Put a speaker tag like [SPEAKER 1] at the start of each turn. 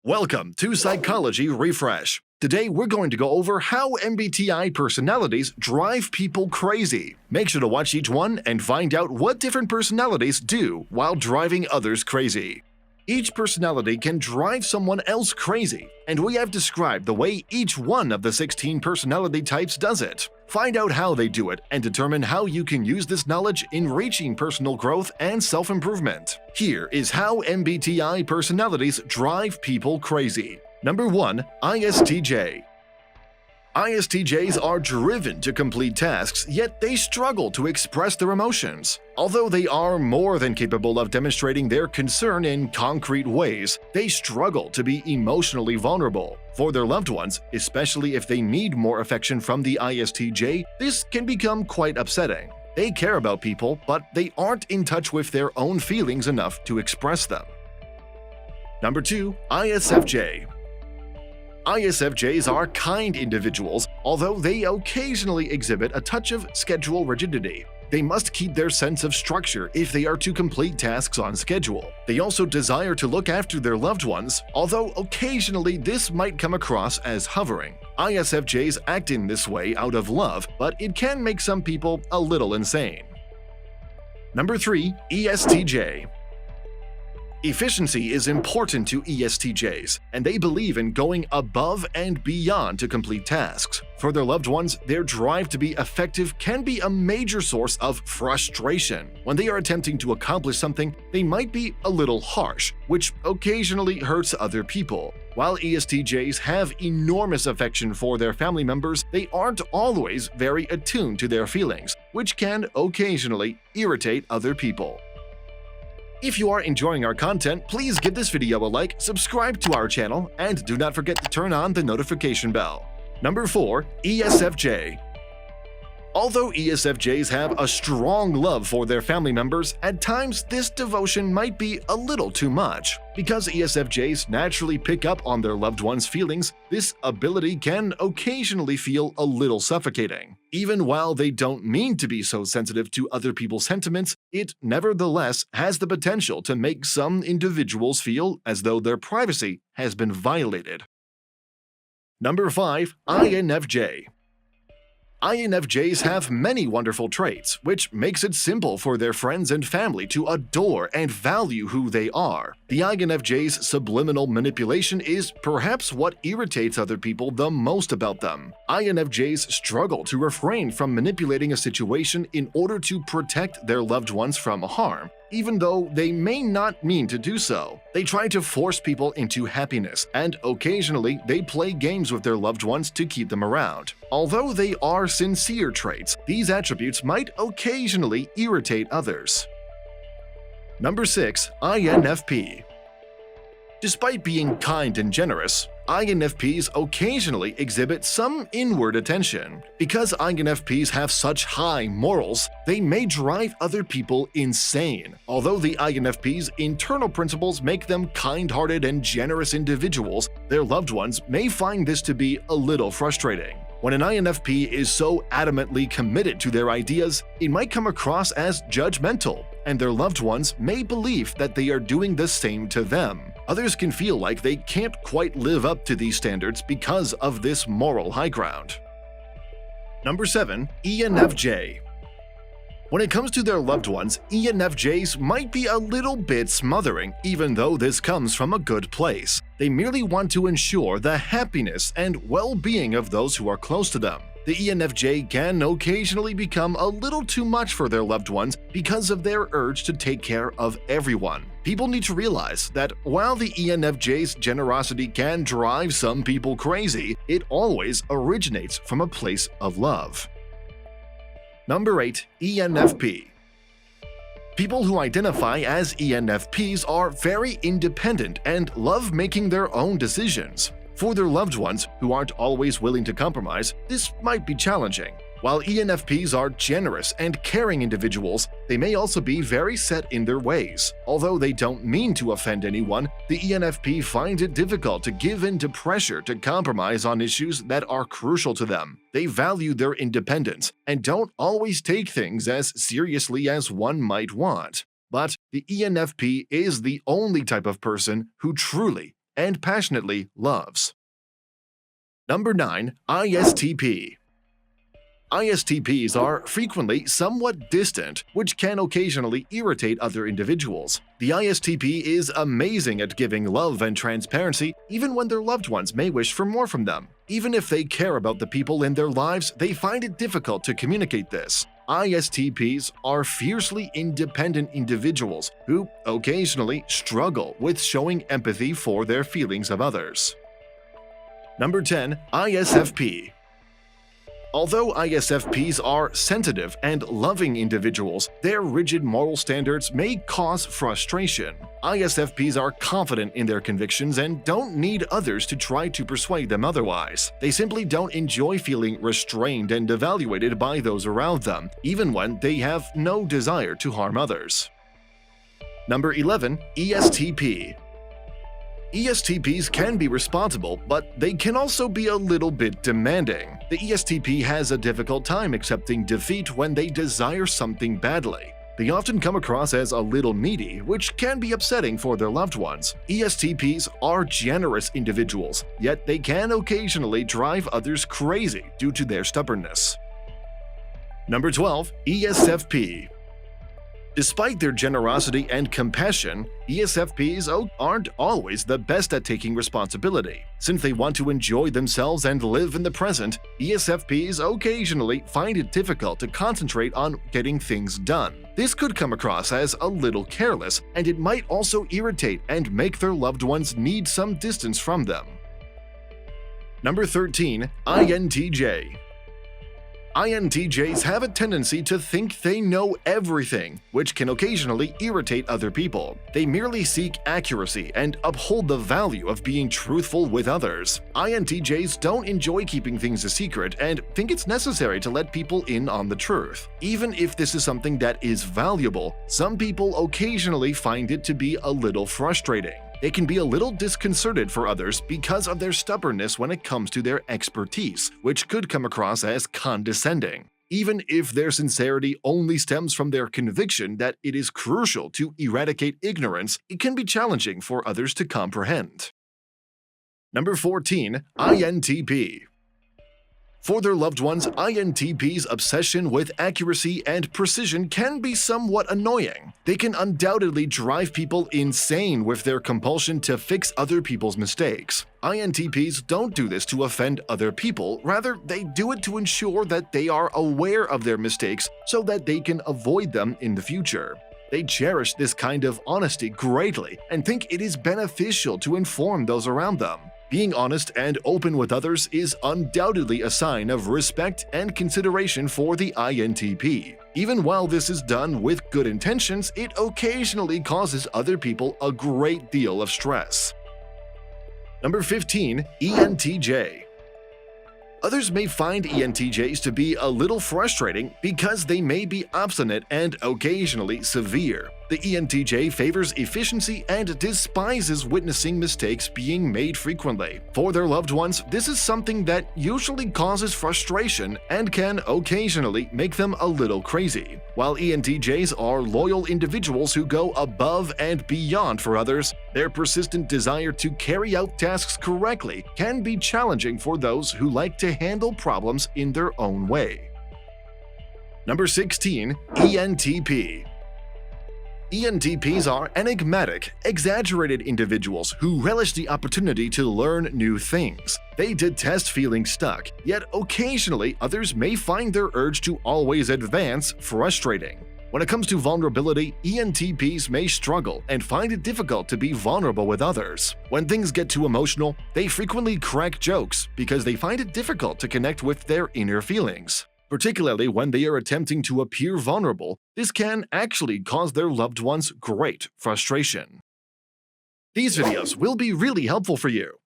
[SPEAKER 1] Welcome to Psychology Refresh. Today we're going to go over how MBTI personalities drive people crazy. Make sure to watch each one and find out what different personalities do while driving others crazy. Each personality can drive someone else crazy, and we have described the way each one of the 16 personality types does it. Find out how they do it and determine how you can use this knowledge in reaching personal growth and self-improvement. Here is how MBTI personalities drive people crazy. Number 1. ISTJ. ISTJs are driven to complete tasks, yet they struggle to express their emotions. Although they are more than capable of demonstrating their concern in concrete ways, they struggle to be emotionally vulnerable. For their loved ones, especially if they need more affection from the ISTJ, this can become quite upsetting. They care about people, but they aren't in touch with their own feelings enough to express them. Number 2. ISFJ. ISFJs are kind individuals, although they occasionally exhibit a touch of schedule rigidity. They must keep their sense of structure if they are to complete tasks on schedule. They also desire to look after their loved ones, although occasionally this might come across as hovering. ISFJs act in this way out of love, but it can make some people a little insane. Number 3. ESTJ. Efficiency is important to ESTJs, and they believe in going above and beyond to complete tasks. For their loved ones, their drive to be effective can be a major source of frustration. When they are attempting to accomplish something, they might be a little harsh, which occasionally hurts other people. While ESTJs have enormous affection for their family members, they aren't always very attuned to their feelings, which can occasionally irritate other people. If you are enjoying our content, please give this video a like, subscribe to our channel, and do not forget to turn on the notification bell. Number 4. ESFJ. Although ESFJs have a strong love for their family members, at times this devotion might be a little too much. Because ESFJs naturally pick up on their loved ones' feelings, this ability can occasionally feel a little suffocating. Even while they don't mean to be so sensitive to other people's sentiments, it nevertheless has the potential to make some individuals feel as though their privacy has been violated. Number 5. INFJ. INFJs have many wonderful traits, which makes it simple for their friends and family to adore and value who they are. The INFJ's subliminal manipulation is perhaps what irritates other people the most about them. INFJs struggle to refrain from manipulating a situation in order to protect their loved ones from harm, even though they may not mean to do so. They try to force people into happiness, and occasionally they play games with their loved ones to keep them around. Although they are sincere traits, these attributes might occasionally irritate others. Number 6. INFP. Despite being kind and generous, INFPs occasionally exhibit some inward attention. Because INFPs have such high morals, they may drive other people insane. Although the INFP's internal principles make them kind-hearted and generous individuals, their loved ones may find this to be a little frustrating. When an INFP is so adamantly committed to their ideas, it might come across as judgmental, and their loved ones may believe that they are doing the same to them. Others can feel like they can't quite live up to these standards because of this moral high ground. Number 7. ENFJ. When it comes to their loved ones, ENFJs might be a little bit smothering, even though this comes from a good place. They merely want to ensure the happiness and well-being of those who are close to them. The ENFJ can occasionally become a little too much for their loved ones because of their urge to take care of everyone. People need to realize that while the ENFJ's generosity can drive some people crazy, it always originates from a place of love. Number 8. ENFP. People who identify as ENFPs are very independent and love making their own decisions. For their loved ones, who aren't always willing to compromise, this might be challenging. While ENFPs are generous and caring individuals, they may also be very set in their ways. Although they don't mean to offend anyone, the ENFP finds it difficult to give in to pressure to compromise on issues that are crucial to them. They value their independence and don't always take things as seriously as one might want. But the ENFP is the only type of person who truly and passionately loves. Number 9. ISTP. ISTPs are frequently somewhat distant, which can occasionally irritate other individuals. The ISTP is amazing at giving love and transparency, even when their loved ones may wish for more from them. Even if they care about the people in their lives, they find it difficult to communicate this. ISTPs are fiercely independent individuals who occasionally struggle with showing empathy for their feelings of others. Number 10. ISFP. Although ISFPs are sensitive and loving individuals, their rigid moral standards may cause frustration. ISFPs are confident in their convictions and don't need others to try to persuade them otherwise. They simply don't enjoy feeling restrained and evaluated by those around them, even when they have no desire to harm others. Number 11. ESTP. ESTPs can be responsible, but they can also be a little bit demanding. The ESTP has a difficult time accepting defeat when they desire something badly. They often come across as a little needy, which can be upsetting for their loved ones. ESTPs are generous individuals, yet they can occasionally drive others crazy due to their stubbornness. Number 12. ESFP. Despite their generosity and compassion, ESFPs aren't always the best at taking responsibility. Since they want to enjoy themselves and live in the present, ESFPs occasionally find it difficult to concentrate on getting things done. This could come across as a little careless, and it might also irritate and make their loved ones need some distance from them. Number 13. INTJ. INTJs have a tendency to think they know everything, which can occasionally irritate other people. They merely seek accuracy and uphold the value of being truthful with others. INTJs don't enjoy keeping things a secret and think it's necessary to let people in on the truth. Even if this is something that is valuable, some people occasionally find it to be a little frustrating. They can be a little disconcerted for others because of their stubbornness when it comes to their expertise, which could come across as condescending. Even if their sincerity only stems from their conviction that it is crucial to eradicate ignorance, it can be challenging for others to comprehend. Number 14. INTP. For their loved ones, INTP's obsession with accuracy and precision can be somewhat annoying. They can undoubtedly drive people insane with their compulsion to fix other people's mistakes. INTPs don't do this to offend other people, rather they do it to ensure that they are aware of their mistakes so that they can avoid them in the future. They cherish this kind of honesty greatly and think it is beneficial to inform those around them. Being honest and open with others is undoubtedly a sign of respect and consideration for the INTP. Even while this is done with good intentions, it occasionally causes other people a great deal of stress. Number 15. ENTJ. Others may find ENTJs to be a little frustrating because they may be obstinate and occasionally severe. The ENTJ favors efficiency and despises witnessing mistakes being made frequently. For their loved ones, this is something that usually causes frustration and can occasionally make them a little crazy. While ENTJs are loyal individuals who go above and beyond for others, their persistent desire to carry out tasks correctly can be challenging for those who like to handle problems in their own way. Number 16. ENTP. ENTPs are enigmatic, exaggerated individuals who relish the opportunity to learn new things. They detest feeling stuck, yet occasionally others may find their urge to always advance frustrating. When it comes to vulnerability, ENTPs may struggle and find it difficult to be vulnerable with others. When things get too emotional, they frequently crack jokes because they find it difficult to connect with their inner feelings. Particularly when they are attempting to appear vulnerable, this can actually cause their loved ones great frustration. These videos will be really helpful for you.